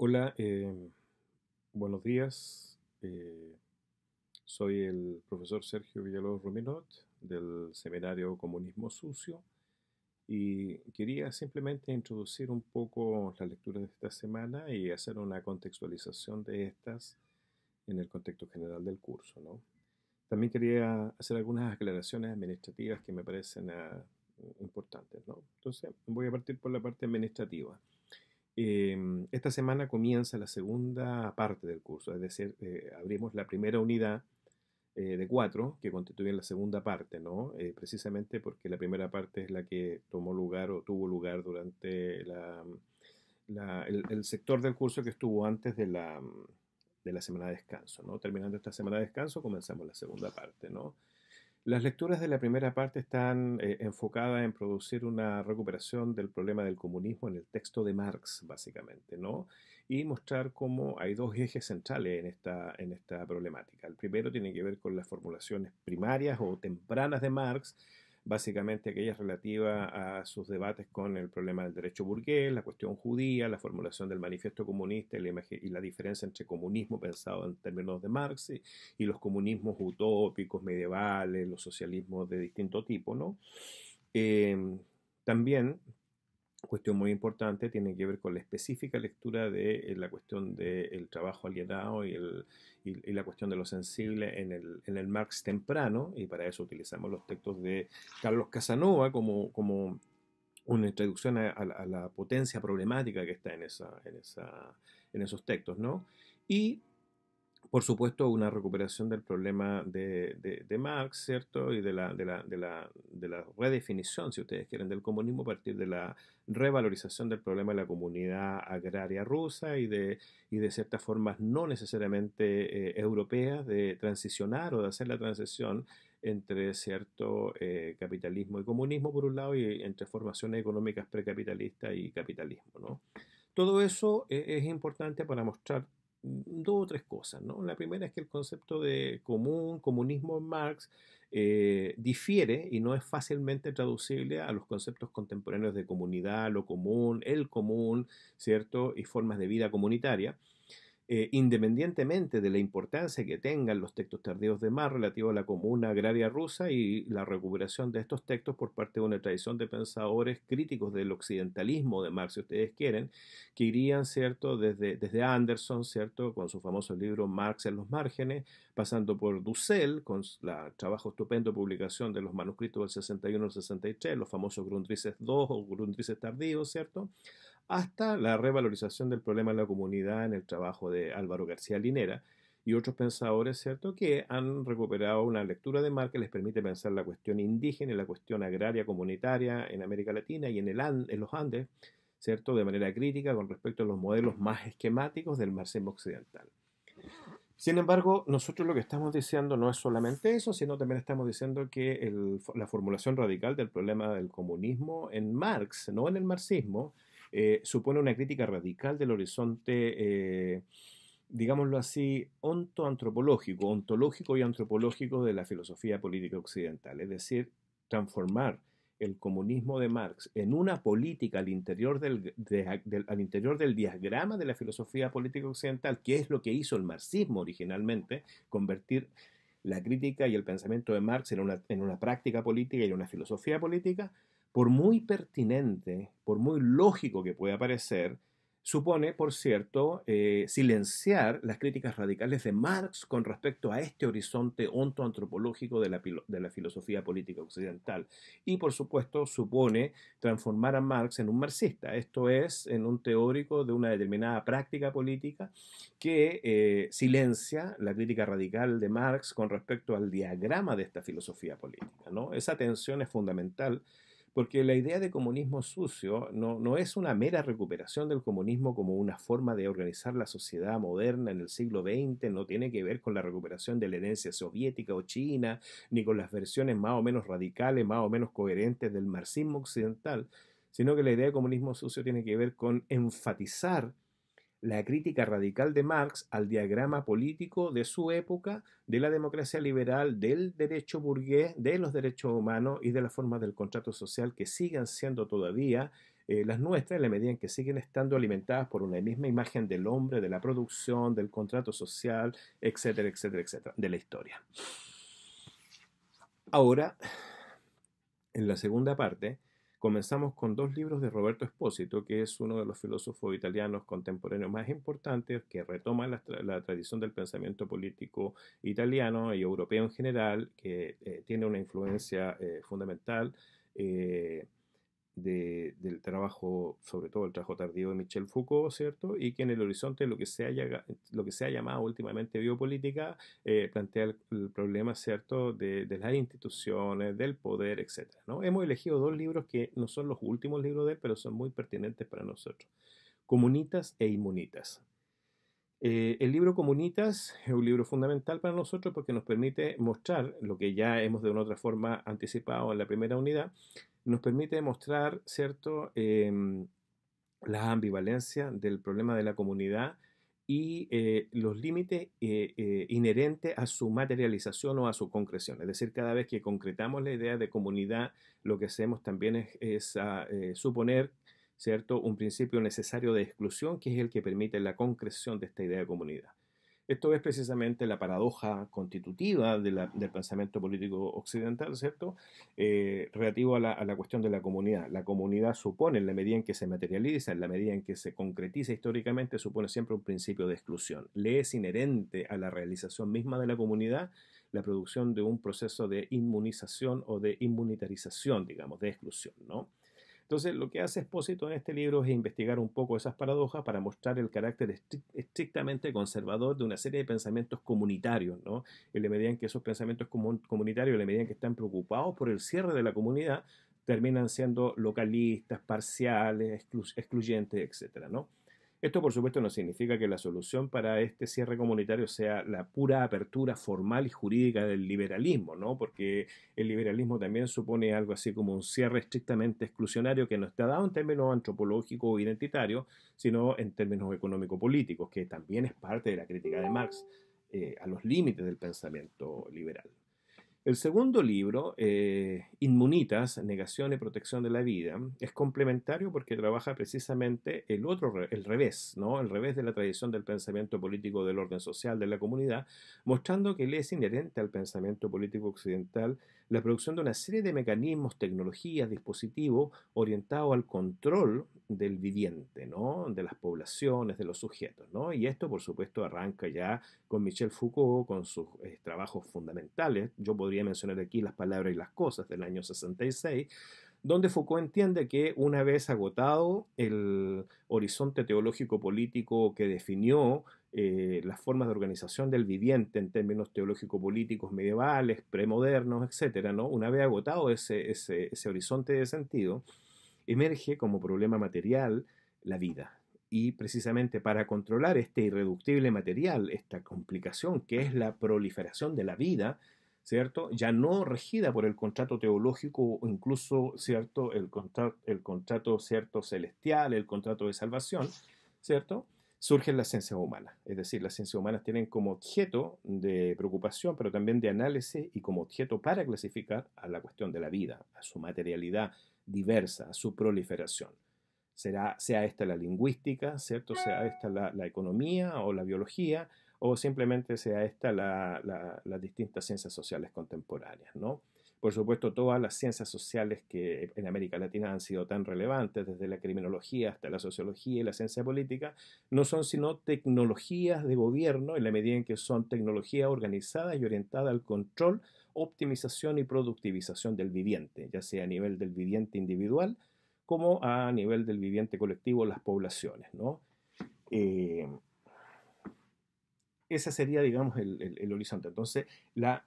Hola, buenos días. Soy el profesor Sergio Villalobos Ruminot del seminario Comunismo Sucio y quería simplemente introducir un poco las lecturas de esta semana y hacer una contextualización de estas en el contexto general del curso, ¿no? También quería hacer algunas aclaraciones administrativas que me parecen importantes, ¿no? Entonces, voy a partir por la parte administrativa. Esta semana comienza la segunda parte del curso, es decir, abrimos la primera unidad de cuatro que constituyen la segunda parte, ¿no? Precisamente porque la primera parte es la que tomó lugar o tuvo lugar durante el sector del curso que estuvo antes de la semana de descanso, ¿no? Terminando esta semana de descanso, comenzamos la segunda parte, ¿no? Las lecturas de la primera parte están enfocadas en producir una recuperación del problema del comunismo en el texto de Marx, básicamente, ¿no? Y mostrar cómo hay dos ejes centrales en esta problemática. El primero tiene que ver con las formulaciones primarias o tempranas de Marx, básicamente aquellas relativas a sus debates con el problema del derecho burgués, la cuestión judía, la formulación del manifiesto comunista y la diferencia entre comunismo pensado en términos de Marx y los comunismos utópicos, medievales, los socialismos de distinto tipo, ¿no? Eh, También, cuestión muy importante, tiene que ver con la específica lectura de la cuestión del trabajo alienado y la cuestión de lo sensible en el Marx temprano, y para eso utilizamos los textos de Carlos Casanova como una introducción a la potencia problemática que está en esos textos, ¿no? Y por supuesto, una recuperación del problema de Marx, ¿cierto? Y de la redefinición, si ustedes quieren, del comunismo a partir de la revalorización del problema de la comunidad agraria rusa y de ciertas formas no necesariamente europeas de transicionar o de hacer la transición entre cierto capitalismo y comunismo por un lado y entre formaciones económicas precapitalistas y capitalismo, ¿no? Todo eso es importante para mostrar dos o tres cosas, ¿no? La primera es que el concepto de comunismo en Marx, difiere y no es fácilmente traducible a los conceptos contemporáneos de comunidad, lo común, el común, ¿cierto? Y formas de vida comunitaria, independientemente de la importancia que tengan los textos tardíos de Marx relativos a la comuna agraria rusa y la recuperación de estos textos por parte de una tradición de pensadores críticos del occidentalismo de Marx, si ustedes quieren, que irían, ¿cierto?, desde Anderson, ¿cierto?, con su famoso libro Marx en los márgenes, pasando por Dussel, con la trabajo estupendo publicación de los manuscritos del 61 al 63, los famosos Grundrisse II o Grundrisse tardíos, ¿cierto?, hasta la revalorización del problema de la comunidad en el trabajo de Álvaro García Linera y otros pensadores, ¿cierto?, que han recuperado una lectura de Marx que les permite pensar la cuestión indígena y la cuestión agraria comunitaria en América Latina y en los Andes, ¿cierto?, de manera crítica con respecto a los modelos más esquemáticos del marxismo occidental. Sin embargo, nosotros lo que estamos diciendo no es solamente eso, sino también estamos diciendo que la formulación radical del problema del comunismo en Marx, no en el marxismo, supone una crítica radical del horizonte, digámoslo así, ontológico y antropológico de la filosofía política occidental. Es decir, transformar el comunismo de Marx en una política al interior del diagrama de la filosofía política occidental, que es lo que hizo el marxismo originalmente, convertir la crítica y el pensamiento de Marx en una práctica política y en una filosofía política, por muy pertinente, por muy lógico que pueda parecer, supone, por cierto, silenciar las críticas radicales de Marx con respecto a este horizonte ontoantropológico de la filosofía política occidental. Y, por supuesto, supone transformar a Marx en un marxista, esto es, en un teórico de una determinada práctica política que silencia la crítica radical de Marx con respecto al diagrama de esta filosofía política, ¿no? Esa tensión es fundamental porque la idea de comunismo sucio no es una mera recuperación del comunismo como una forma de organizar la sociedad moderna en el siglo XX, no tiene que ver con la recuperación de la herencia soviética o china, ni con las versiones más o menos radicales, más o menos coherentes del marxismo occidental, sino que la idea de comunismo sucio tiene que ver con enfatizar la crítica radical de Marx al diagrama político de su época, de la democracia liberal, del derecho burgués, de los derechos humanos y de las formas del contrato social que siguen siendo todavía las nuestras, en la medida en que siguen estando alimentadas por una misma imagen del hombre, de la producción, del contrato social, etcétera, etcétera, etcétera, de la historia. Ahora, en la segunda parte, comenzamos con dos libros de Roberto Espósito, que es uno de los filósofos italianos contemporáneos más importantes, que retoma la tradición del pensamiento político italiano y europeo en general, que tiene una influencia fundamental eh, del trabajo, sobre todo el trabajo tardío de Michel Foucault, ¿cierto? Y que en el horizonte lo que se ha llamado últimamente biopolítica plantea el problema, ¿cierto?, de las instituciones, del poder, etcétera, ¿no? Hemos elegido dos libros que no son los últimos libros de él, pero son muy pertinentes para nosotros. Comunitas e Inmunitas. El libro Comunitas es un libro fundamental para nosotros porque nos permite mostrar lo que ya hemos de una otra forma anticipado en la primera unidad, nos permite mostrar, ¿cierto?, las ambivalencias del problema de la comunidad y los límites inherentes a su materialización o a su concreción. Es decir, cada vez que concretamos la idea de comunidad, lo que hacemos también es suponer, ¿cierto?, un principio necesario de exclusión, que es el que permite la concreción de esta idea de comunidad. Esto es precisamente la paradoja constitutiva del pensamiento político occidental, ¿cierto? Relativo a la cuestión de la comunidad. La comunidad supone, en la medida en que se materializa, en la medida en que se concretiza históricamente, supone siempre un principio de exclusión. Le es inherente a la realización misma de la comunidad la producción de un proceso de inmunización o de inmunitarización, digamos, de exclusión, ¿no? Entonces, lo que hace Espósito en este libro es investigar un poco esas paradojas para mostrar el carácter estrictamente conservador de una serie de pensamientos comunitarios, ¿no? En la medida en que esos pensamientos comunitarios, en la medida en que están preocupados por el cierre de la comunidad, terminan siendo localistas, parciales, excluyentes, etcétera, ¿no? Esto, por supuesto, no significa que la solución para este cierre comunitario sea la pura apertura formal y jurídica del liberalismo, ¿no? Porque el liberalismo también supone algo así como un cierre estrictamente exclusionario que no está dado en términos antropológicos o identitarios, sino en términos económico-políticos, que también es parte de la crítica de Marx a los límites del pensamiento liberal. El segundo libro, Inmunitas, Negación y Protección de la Vida, es complementario porque trabaja precisamente el revés, ¿no? El revés de la tradición del pensamiento político del orden social de la comunidad, mostrando que le es inherente al pensamiento político occidental la producción de una serie de mecanismos, tecnologías, dispositivos orientados al control del viviente, ¿no? De las poblaciones, de los sujetos, ¿no? Y esto, por supuesto, arranca ya con Michel Foucault, con sus trabajos fundamentales. Yo podría mencionar aquí Las palabras y las cosas del año 66, donde Foucault entiende que una vez agotado el horizonte teológico político que definió las formas de organización del viviente en términos teológico-políticos medievales, premodernos, etcétera, ¿no? Una vez agotado ese horizonte de sentido, emerge como problema material la vida. Y precisamente para controlar este irreductible material, esta complicación que es la proliferación de la vida, ¿cierto? Ya no regida por el contrato teológico o incluso, ¿cierto? El contrato, ¿cierto?, celestial, el contrato de salvación, ¿cierto? Surgen las ciencias humanas. Es decir, las ciencias humanas tienen como objeto de preocupación, pero también de análisis y como objeto para clasificar a la cuestión de la vida, a su materialidad diversa, a su proliferación. Sea esta la lingüística, ¿cierto? Sea esta la economía o la biología, o simplemente sea esta las distintas ciencias sociales contemporáneas, ¿no? Por supuesto, todas las ciencias sociales que en América Latina han sido tan relevantes, desde la criminología hasta la sociología y la ciencia política, no son sino tecnologías de gobierno en la medida en que son tecnologías organizadas y orientadas al control, optimización y productivización del viviente, ya sea a nivel del viviente individual como a nivel del viviente colectivo, las poblaciones, ¿no? Eh, Ese sería, digamos, el horizonte. Entonces, la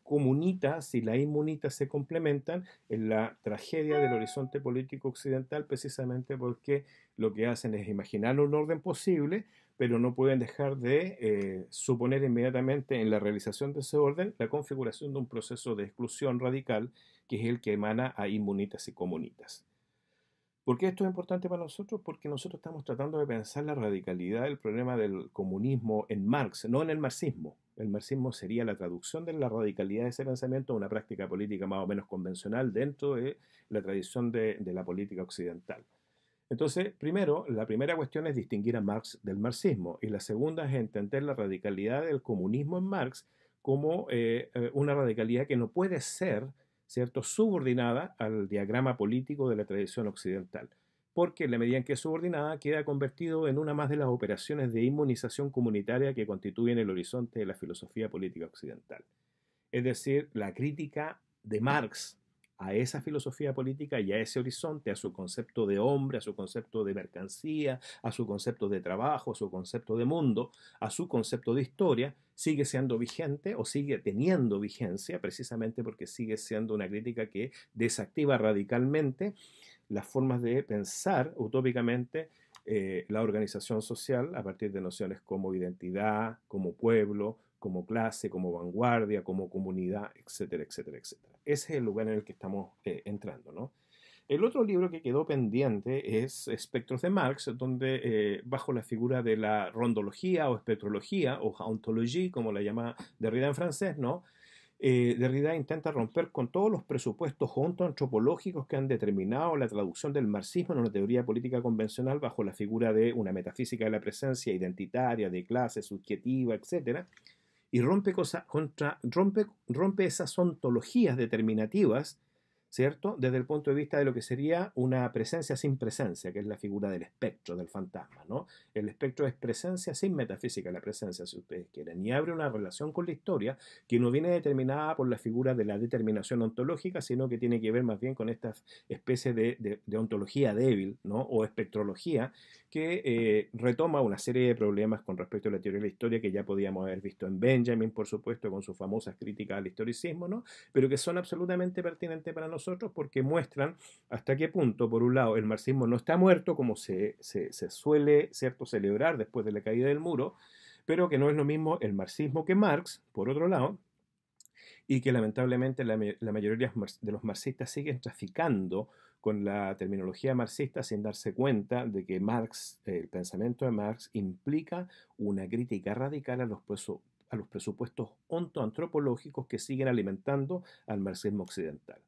comunitas y la inmunitas se complementan en la tragedia del horizonte político occidental precisamente porque lo que hacen es imaginar un orden posible, pero no pueden dejar de suponer inmediatamente en la realización de ese orden la configuración de un proceso de exclusión radical que es el que emana a inmunitas y comunitas. ¿Por qué esto es importante para nosotros? Porque nosotros estamos tratando de pensar la radicalidad del problema del comunismo en Marx, no en el marxismo. El marxismo sería la traducción de la radicalidad de ese pensamiento a una práctica política más o menos convencional dentro de la tradición de la política occidental. Entonces, primero, la primera cuestión es distinguir a Marx del marxismo y la segunda es entender la radicalidad del comunismo en Marx como una radicalidad que no puede ser, ¿cierto?, subordinada al diagrama político de la tradición occidental, porque en la medida en que es subordinada queda convertido en una más de las operaciones de inmunización comunitaria que constituyen el horizonte de la filosofía política occidental. Es decir, la crítica de Marx a esa filosofía política y a ese horizonte, a su concepto de hombre, a su concepto de mercancía, a su concepto de trabajo, a su concepto de mundo, a su concepto de historia, sigue siendo vigente o sigue teniendo vigencia precisamente porque sigue siendo una crítica que desactiva radicalmente las formas de pensar utópicamente la organización social a partir de nociones como identidad, como pueblo, como clase, como vanguardia, como comunidad, etcétera, etcétera, etcétera. Ese es el lugar en el que estamos entrando, ¿no? El otro libro que quedó pendiente es Espectros de Marx, donde bajo la figura de la rondología o espectrología o ontologie, como la llama Derrida en francés, ¿no? Derrida intenta romper con todos los presupuestos ontoantropológicos que han determinado la traducción del marxismo en una teoría política convencional bajo la figura de una metafísica de la presencia identitaria, de clase, subjetiva, etc. Y rompe esas ontologías determinativas, ¿cierto? Desde el punto de vista de lo que sería una presencia sin presencia, que es la figura del espectro, del fantasma, ¿no? El espectro es presencia sin metafísica, la presencia, si ustedes quieren, y abre una relación con la historia que no viene determinada por la figura de la determinación ontológica, sino que tiene que ver más bien con esta especie de ontología débil, ¿no? O espectrología, que retoma una serie de problemas con respecto a la teoría de la historia que ya podíamos haber visto en Benjamin, por supuesto, con sus famosas críticas al historicismo, ¿no? Pero que son absolutamente pertinentes para nosotros porque muestran hasta qué punto, por un lado, el marxismo no está muerto, como se suele, ¿cierto?, celebrar después de la caída del muro, pero que no es lo mismo el marxismo que Marx, por otro lado, y que lamentablemente la mayoría de los marxistas siguen traficando con la terminología marxista sin darse cuenta de que Marx, el pensamiento de Marx, implica una crítica radical a los presupuestos ontoantropológicos que siguen alimentando al marxismo occidental.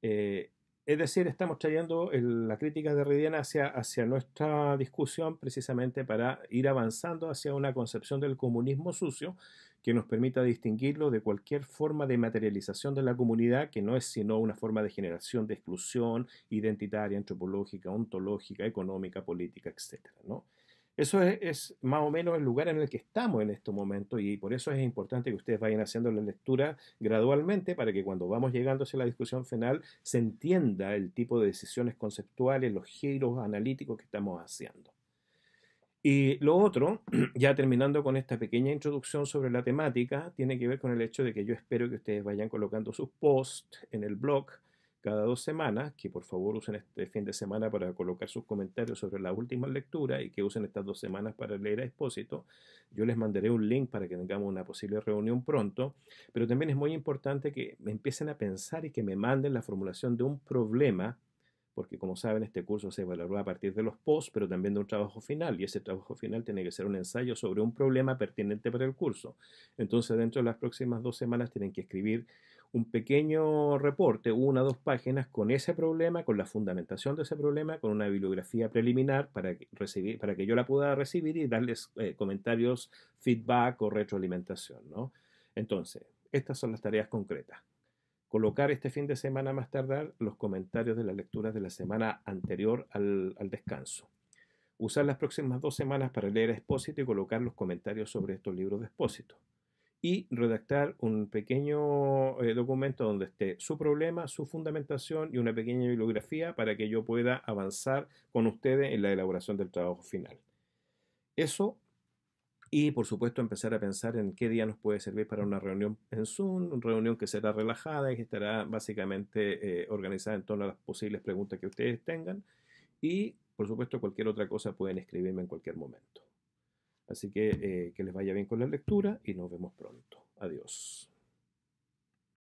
Eh, es decir, estamos trayendo la crítica derridiana hacia nuestra discusión precisamente para ir avanzando hacia una concepción del comunismo sucio que nos permita distinguirlo de cualquier forma de materialización de la comunidad que no es sino una forma de generación de exclusión identitaria, antropológica, ontológica, económica, política, etcétera, ¿no? Eso es más o menos el lugar en el que estamos en este momento y por eso es importante que ustedes vayan haciendo la lectura gradualmente para que cuando vamos llegando hacia la discusión final se entienda el tipo de decisiones conceptuales, los giros analíticos que estamos haciendo. Y lo otro, ya terminando con esta pequeña introducción sobre la temática, tiene que ver con el hecho de que yo espero que ustedes vayan colocando sus posts en el blog cada 2 semanas, que por favor usen este fin de semana para colocar sus comentarios sobre las últimas lecturas y que usen estas 2 semanas para leer a Expósito. Yo les mandaré un link para que tengamos una posible reunión pronto, pero también es muy importante que me empiecen a pensar y que me manden la formulación de un problema porque como saben este curso se evalúa a partir de los posts, pero también de un trabajo final, y ese trabajo final tiene que ser un ensayo sobre un problema pertinente para el curso. Entonces dentro de las próximas 2 semanas tienen que escribir un pequeño reporte, 1 o 2 páginas, con ese problema, con la fundamentación de ese problema, con una bibliografía preliminar para que yo la pueda recibir y darles comentarios, feedback o retroalimentación, ¿no? Entonces, estas son las tareas concretas. Colocar este fin de semana más tardar los comentarios de las lecturas de la semana anterior al descanso. Usar las próximas 2 semanas para leer Expósito y colocar los comentarios sobre estos libros de Expósito. Y redactar un pequeño documento donde esté su problema, su fundamentación y una pequeña bibliografía para que yo pueda avanzar con ustedes en la elaboración del trabajo final. Eso. Y por supuesto empezar a pensar en qué día nos puede servir para una reunión en Zoom, una reunión que será relajada y que estará básicamente organizada en torno a las posibles preguntas que ustedes tengan. Y por supuesto cualquier otra cosa pueden escribirme en cualquier momento. Así que les vaya bien con la lectura y nos vemos pronto. Adiós.